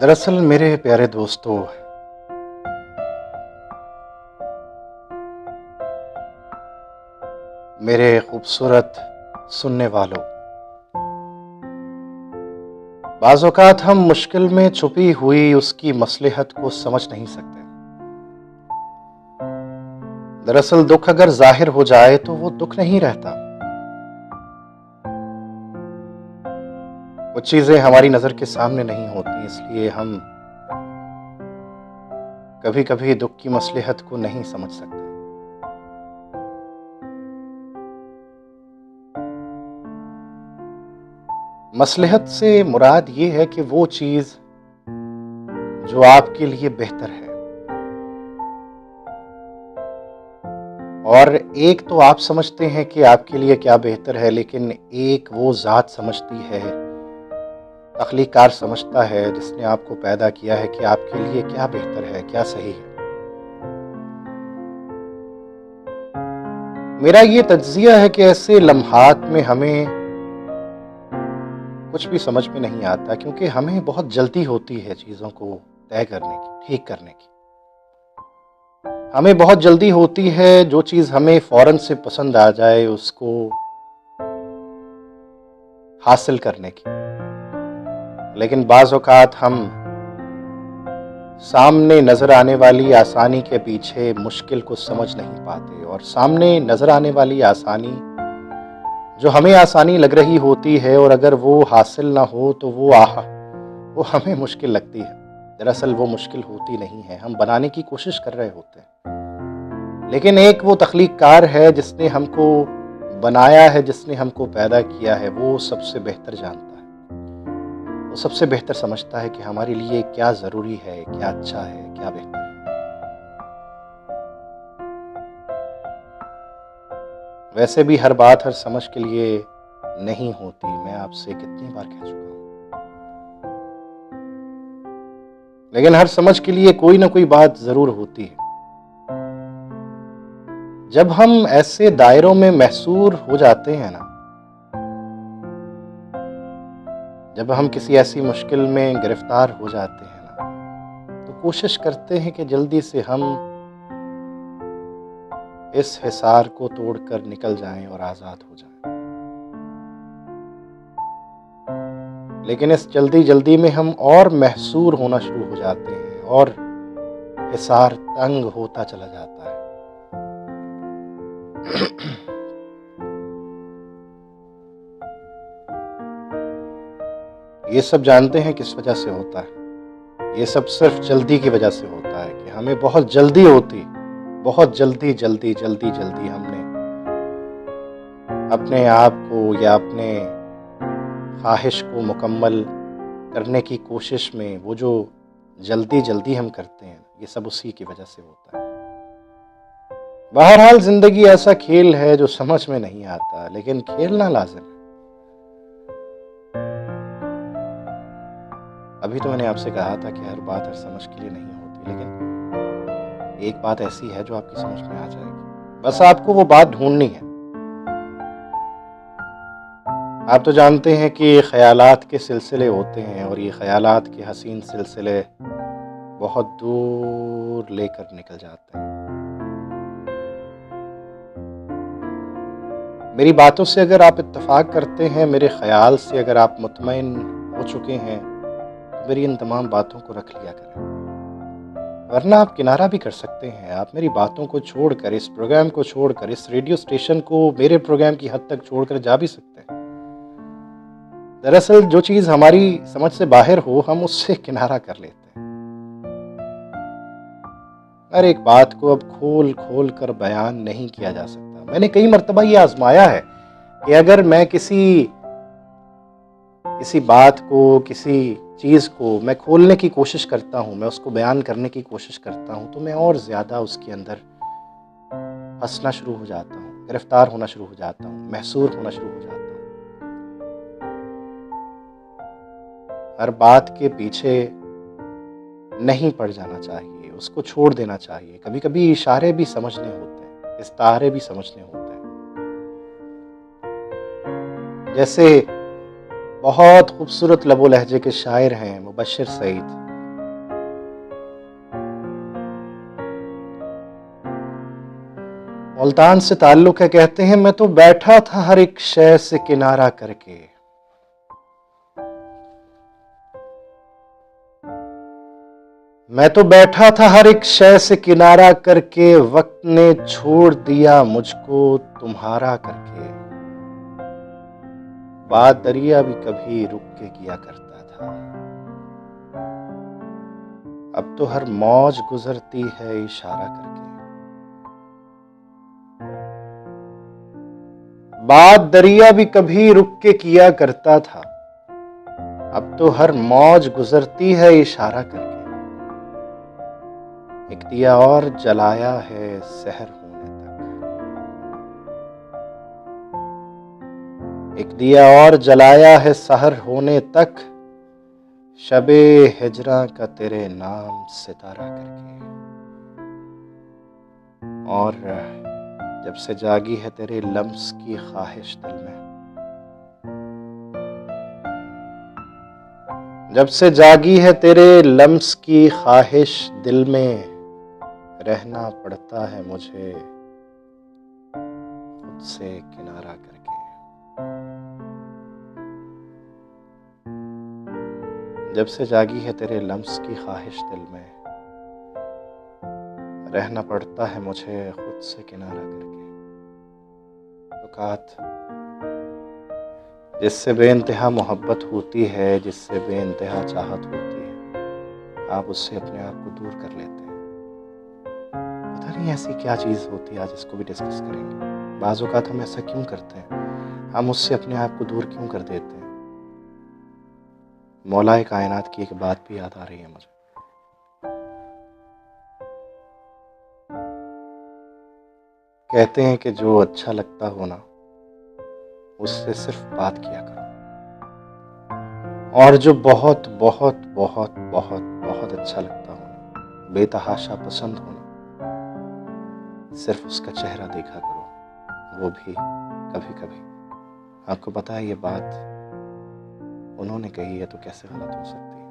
दरअसल मेरे प्यारे दोस्तों, मेरे खूबसूरत सुनने वालों, बाज़ औक़ात हम मुश्किल में छुपी हुई उसकी मसलहत को समझ नहीं सकते। दरअसल दुख अगर ज़ाहिर हो जाए तो वो दुख नहीं रहता। कुछ चीज़ें हमारी नज़र के सामने नहीं होती, इसलिए हम कभी-कभी दुख की मसलहत को नहीं समझ सकते। मसलहत से मुराद ये है कि वो चीज़ जो आपके लिए बेहतर है। और एक तो आप समझते हैं कि आपके लिए क्या बेहतर है, लेकिन एक वो ज़ात समझती है, तख्लीक़कार समझता है जिसने आपको पैदा किया है कि आपके लिए क्या बेहतर है, क्या सही है। मेरा ये तज्ज़िया है कि ऐसे लम्हात में हमें कुछ भी समझ में नहीं आता, क्योंकि हमें बहुत जल्दी होती है चीज़ों को तय करने की, ठीक करने की। हमें बहुत जल्दी होती है जो चीज़ हमें फ़ौरन से पसंद आ जाए उसको हासिल करने की। लेकिन बाज़ औक़ात हम सामने नज़र आने वाली आसानी के पीछे मुश्किल को समझ नहीं पाते, और सामने नज़र आने वाली आसानी जो हमें आसानी लग रही होती है, और अगर वो हासिल ना हो तो वो हमें मुश्किल लगती है। दरअसल वो मुश्किल होती नहीं है, हम बनाने की कोशिश कर रहे होते हैं। लेकिन एक वो तख्लीक़कार है जिसने हमको बनाया है, जिसने हमको पैदा किया है, वो सबसे बेहतर जानता है। वो सबसे बेहतर समझता है कि हमारे लिए क्या ज़रूरी है, क्या अच्छा है, क्या बेहतर है। वैसे भी हर बात हर समझ के लिए नहीं होती, मैं आपसे कितनी बार कह चुका हूँ। लेकिन हर समझ के लिए कोई ना कोई बात ज़रूर होती है। जब हम ऐसे दायरों में महसूर हो जाते हैं ना, जब हम किसी ऐसी मुश्किल में गिरफ्तार हो जाते हैं ना, तो कोशिश करते हैं कि जल्दी से हम इस हिसार को तोड़कर निकल जाएं और आज़ाद हो जाएं। लेकिन इस जल्दी में हम और महसूर होना शुरू हो जाते हैं, और हिसार तंग होता चला जाता है। ये सब जानते हैं किस वजह से होता है? ये सब सिर्फ जल्दी की वजह से होता है कि हमें बहुत जल्दी होती, बहुत जल्दी हमने अपने आप को या अपने ख्वाहिश को मुकम्मल करने की कोशिश में वो जो जल्दी हम करते हैं, ये सब उसी की वजह से होता है। बहरहाल ज़िंदगी ऐसा खेल है जो समझ में नहीं आता, लेकिन खेलना लाज़िम है। अभी तो मैंने आपसे कहा था कि हर बात हर समझ के लिए नहीं होती, लेकिन एक बात ऐसी है जो आपकी समझ में आ जाएगी। बस आपको वो बात ढूंढनी है। आप तो जानते हैं कि ख़यालात के सिलसिले होते हैं, और ये ख़यालात के हसीन सिलसिले बहुत दूर लेकर निकल जाते हैं। मेरी बातों से अगर आप इत्तेफ़ाक करते हैं, मेरे ख़याल से अगर आप मुतमईन हो चुके हैं, तो मेरी इन तमाम बातों को रख लिया करें। वरना आप किनारा भी कर सकते हैं। आप मेरी बातों को छोड़कर, इस प्रोग्राम को छोड़कर, इस रेडियो स्टेशन को मेरे प्रोग्राम की हद तक छोड़कर जा भी सकते हैं। दरअसल जो चीज़ हमारी समझ से बाहर हो, हम उससे किनारा कर लेते हैं। हर एक बात को अब खोल कर बयान नहीं किया जा सकता। मैंने कई मर्तबा ये आजमाया है कि अगर मैं किसी बात को, किसी चीज़ को मैं खोलने की कोशिश करता हूँ, मैं उसको बयान करने की कोशिश करता हूँ, तो मैं और ज़्यादा उसके अंदर फंसना शुरू हो जाता हूँ, गिरफ्तार होना शुरू हो जाता हूँ, महसूर होना शुरू हो जाता हूँ। हर बात के पीछे नहीं पड़ जाना चाहिए, उसको छोड़ देना चाहिए। कभी-कभी इशारे भी समझने होते हैं, इस्तारे भी समझने होते हैं। जैसे बहुत खूबसूरत लबो लहजे के शायर हैं मुबश्शिर सईद, मुल्तान से ताल्लुक है, कहते हैं मैं तो बैठा था हर एक शय से किनारा करके। मैं तो बैठा था हर एक शय से किनारा करके, वक्त ने छोड़ दिया मुझको तुम्हारा करके। बात दरिया भी कभी रुक के किया करता था, अब तो हर मौज गुजरती है इशारा करके। बात दरिया भी कभी रुक के किया करता था, अब तो हर मौज गुजरती है इशारा करके। एक दिया और जलाया है सहर होने तक, एक दिया और जलाया है सहर होने तक, शबे हिजरा का तेरे नाम सितारा करके। और जब से जागी है तेरे लम्स की ख्वाहिश दिल में, जब से जागी है तेरे लम्स की ख्वाहिश दिल में, रहना पड़ता है मुझे खुद से किनारा करके। जब से जागी है तेरे लम्स की ख्वाहिश दिल में, रहना पड़ता है मुझे खुद से किनारा करके। औकात जिससे बेइंतहा मोहब्बत होती है, जिससे बेइंतहा चाहत होती है, आप उससे अपने आप को दूर कर लेते हैं। पता नहीं ऐसी क्या चीज़ होती है, आज इसको भी डिस्कस करेंगे। बाज़ औक़ात हम ऐसा क्यों करते हैं, हम उससे अपने आप को दूर क्यों कर देते हैं। मौलाए कायनात की एक बात भी याद आ रही है मुझे। कहते हैं कि जो अच्छा लगता हो ना, उससे सिर्फ बात किया करो, और जो बहुत बहुत बहुत बहुत बहुत अच्छा लगता हो ना, बेतहाशा पसंद हो ना, सिर्फ उसका चेहरा देखा करो, वो भी कभी कभी। आपको पता है ये बात उन्होंने कही है तो कैसे गलत हो सकती है।